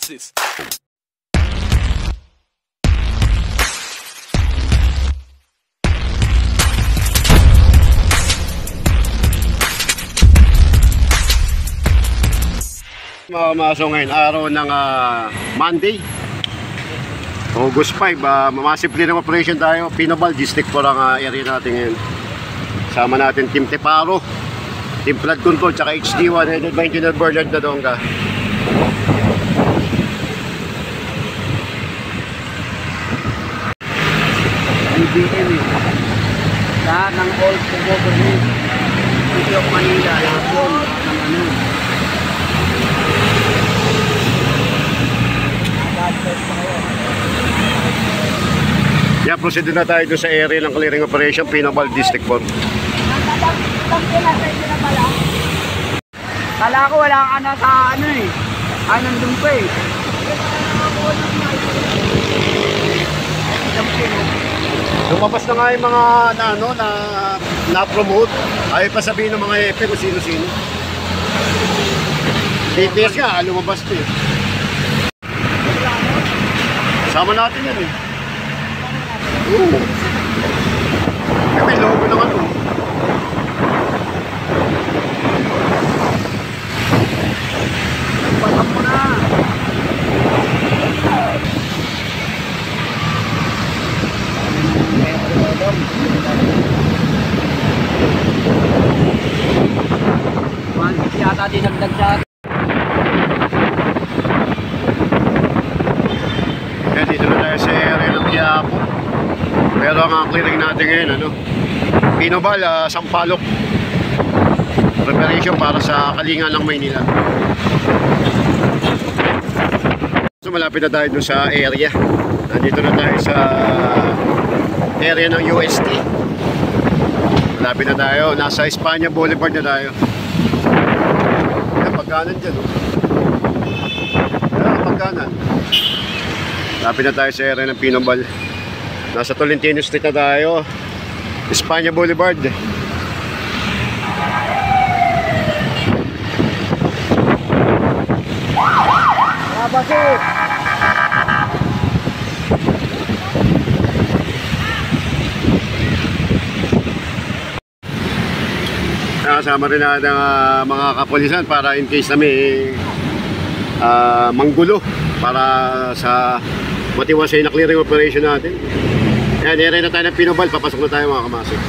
this? Mga kamaso, ngayon araw ng Monday, August 5, massive clearing operation tayo. Pinobal District 4 ang area natin ngayon. Sama natin Team Teparo, Team Flood Control, tsaka HD1 headed by Engineer Bernard Dadonga. BBM lahat ng old government City of Manila, lahat yun ng Yeah, proceed na tayo doon sa area ng clearing operation, Pinobal District 4. Kala ko wala ka na sa nandun pa eh. Lumabas na nga yung mga na-promote. Ayaw pa sabihin ng mga EPE kung sino-sino. TTS nga, lumabas ito eh. Sama natin yan eh. Oo. May logo ng ano. Nagpatak mo na. Yata dinagdag siya. Kaya dito na tayo sa area ng Quiapo. Pero ang clearing natin ngayon, Pinobal, Sampaloc. Preparation para sa Kalinga ng Maynila. So malapit na tayo dun sa area. Nandito na tayo sa area ng UST. Malapit na tayo. Nasa Espanya Boulevard na tayo. Kaya pagkanan dyan. Kaya pagkanan. Malapit na tayo sa area ng Pinobal. Nasa Tolentino Street na tayo. Espanya Boulevard. Bakit? Kasama rin natin ang mga kapulisan para in case na may manggulo para sa matiwasay na clearing operation natin. Yan, area na tayo ng Pinobal. Papasok na tayo mga kamasok.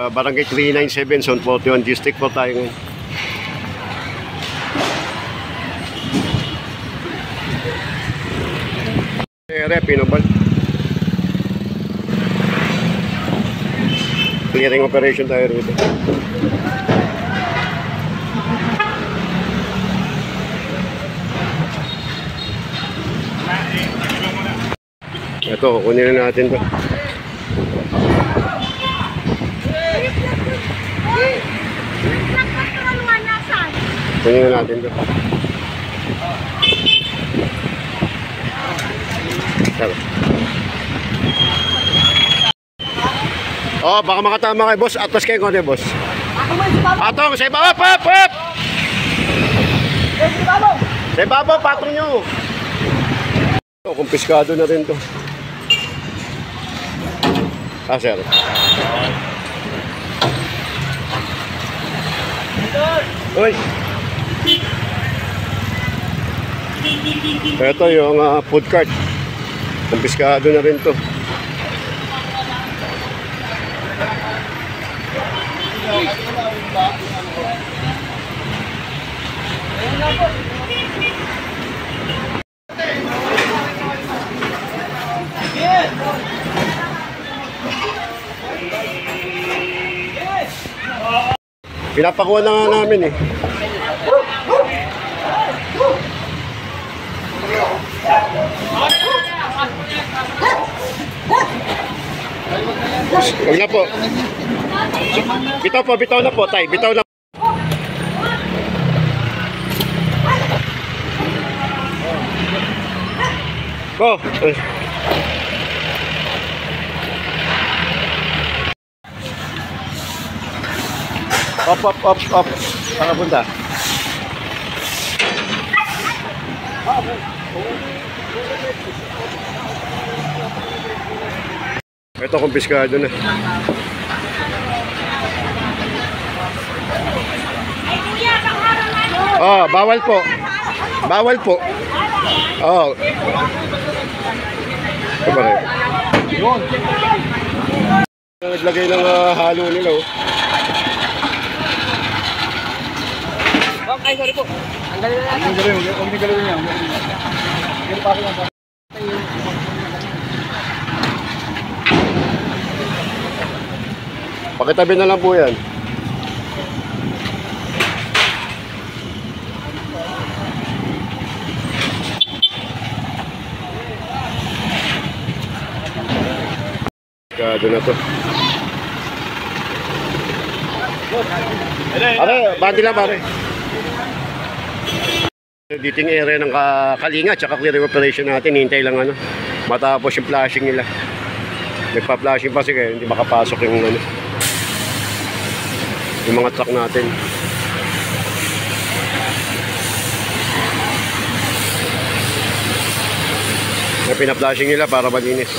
Barangay 397, Zone 41, District 4 tayo ngayon. Area, Pinobal. Clearing operation tayo rito. Ito, kunin na natin to. Kunin na natin to. Oh, baka makatama kay boss. Atlas kayo konti, boss. Patong, sa ibabaw, pop! Sa ibabaw, patong nyo. Oh, kumpiskado na rin to. Sir. Uy! Ito yung food cart. Kumpiskado na rin to. Pinapakuha na nga namin eh. Huwag na po. Bitaw na po, tay. Bitaw na. Go. Up. Saan ka punta? Ito, kumpiskado na. Oh, bawal po. Bawal po. Oh. Ito ba rin? Naglagay ng halo nila, oh. Okay, sorry po. Ang galing na natin. Huwag niyo galawin yan. Pakitabi na lang po yan. Kado na to. Pare, bandi lang pare. Dito yung area ng Kalinga tsaka clearing operation natin. Hintay lang ano, matapos yung flashing nila. Nagpa-flashing pa kaya hindi makapasok yung ano, yung mga truck natin. Pina-flashing nila para malinis.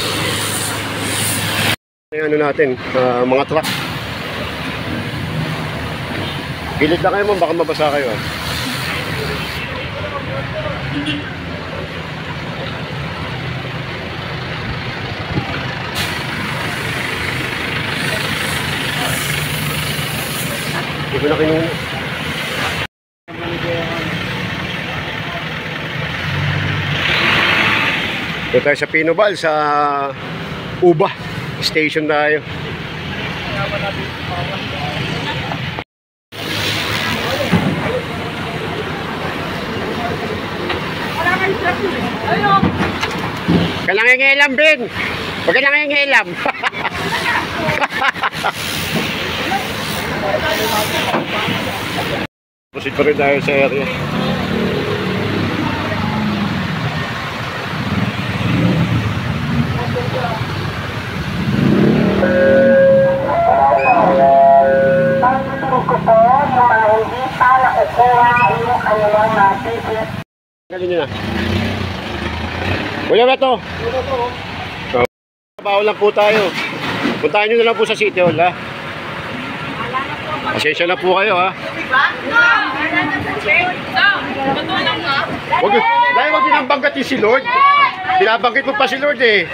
Yung ano natin, mga truck. Gilid na kayo mo, baka mabasa kayo. Hindi ko na kinuna. Ito tayo sa Pinobal, sa Uba Station tayo. Kailangan ngilam, Ben. Huwag ka lang ngilam. Proceed pa rin tayo sa area. Galing nyo na. Wala na to. Bawal lang po tayo. Puntahan nyo na lang po sa City Hall, ha? Pasensya na po kayo, ha? Dahil wag din ang banggatin si Lord. Binabanggit mo pa si Lord, eh.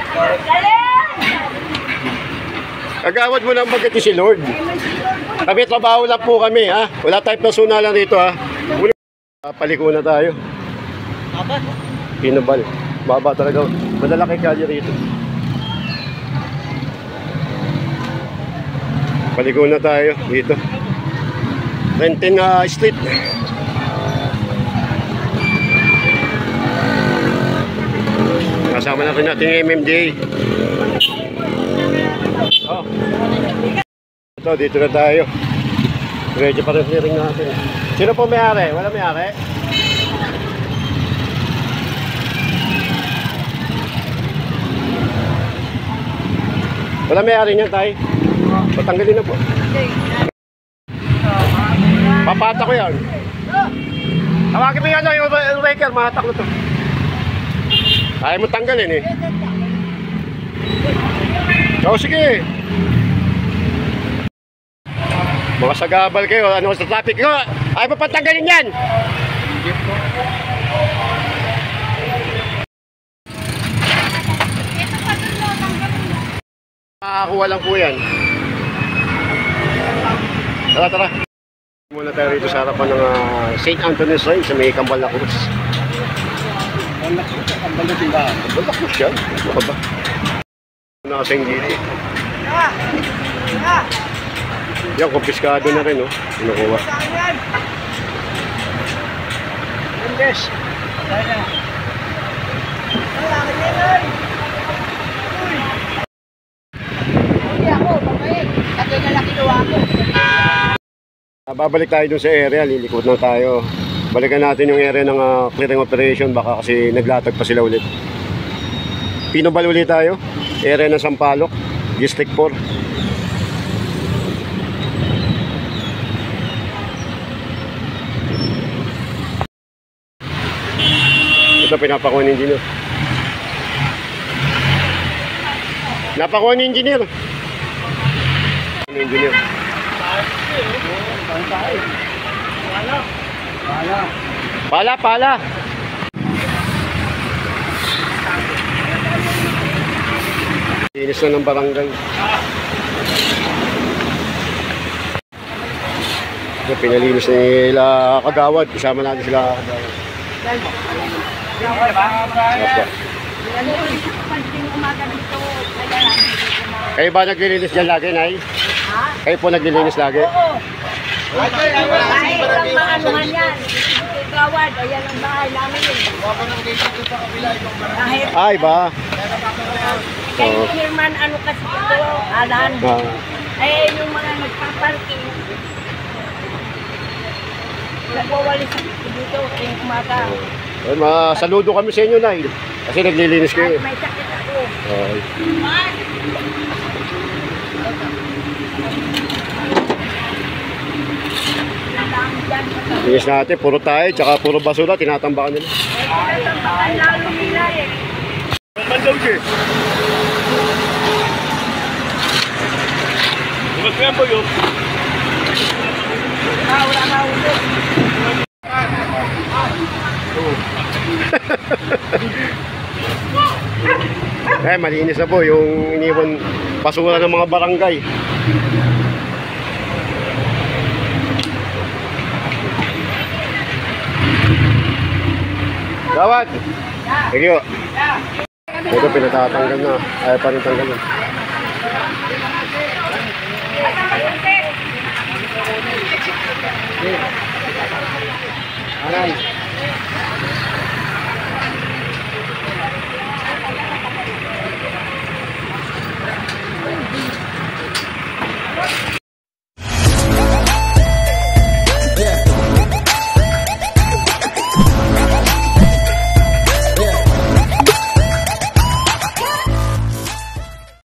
Agawad mo lang banggatin si Lord. Kami trabaho lang po kami, ha? Wala tayong personalan rito, ha? Paliko na tayo. Pinobal. Baba talaga. Madalaki kalye rito. Paliko na tayo dito. Renting Street. Kasama na rin natin yung MMDA. Oh. Ito, dito na tayo. Ready pa rin clearing natin. Sino po may-ari? Wala may-ari? Wala may-ari niyan, tay? Patanggalin na po. Papata ko yan. Tawagin mo yan, yung raker, mahatak na to. Ayaw mo tanggalin, eh. O, sige. Mga sagabal kayo, ano sa traffic ko? Ayaw mo patanggalin yan. Makakuha lang po yan. Tara. Muna tayo rito sa harapan ng St. Anthony's Shrine sa may Kambal na Cruz. Kambal na tindahan? Kambal na Cruz yan? Ano ba? Nakasing dito. Yan, kumpiskado na rin, oh. Pinukuha. Yes. Babalik tayo dun sa area, lilikot na tayo. Balikan natin yung area ng clearing operation, baka kasi naglatag pa sila ulit. Pinobal ulit tayo, area ng Sampaloc, District 4. na pinapakuha ng engineer. Napakuha ng engineer. Engineer. Pala. Linis na ng barangay. Pinalinis nila Kagawad. Isama natin sila Kagawad. Kayo ba naglilinis dyan lagi, Nay? Kayo po naglilinis lagi? Oo. Ay, ang mga anuhan yan. Gawad, ayan ang bahay namin yun. Ay ba? Kay Herman, ano kasi ito, Alan. Eh, yung mga nagpaparking, nagwawalis dito, yung umaga. Ay, masaludo kami sa inyo, Nay. Kasi naglilinis kayo. May sakit ako. Ay. Linis natin, puro tayo, tsaka puro basura, tinatambakan nila. Tinatambakan lalo nila eh. Mandaw siya. Magkaya po yun. Wala ka ulo. Eh, malinis na po yung iniwan basura ng mga barangay. Gawad! Thank you. Ito pinatatanggal na. Ayaw pa rin tanggal na.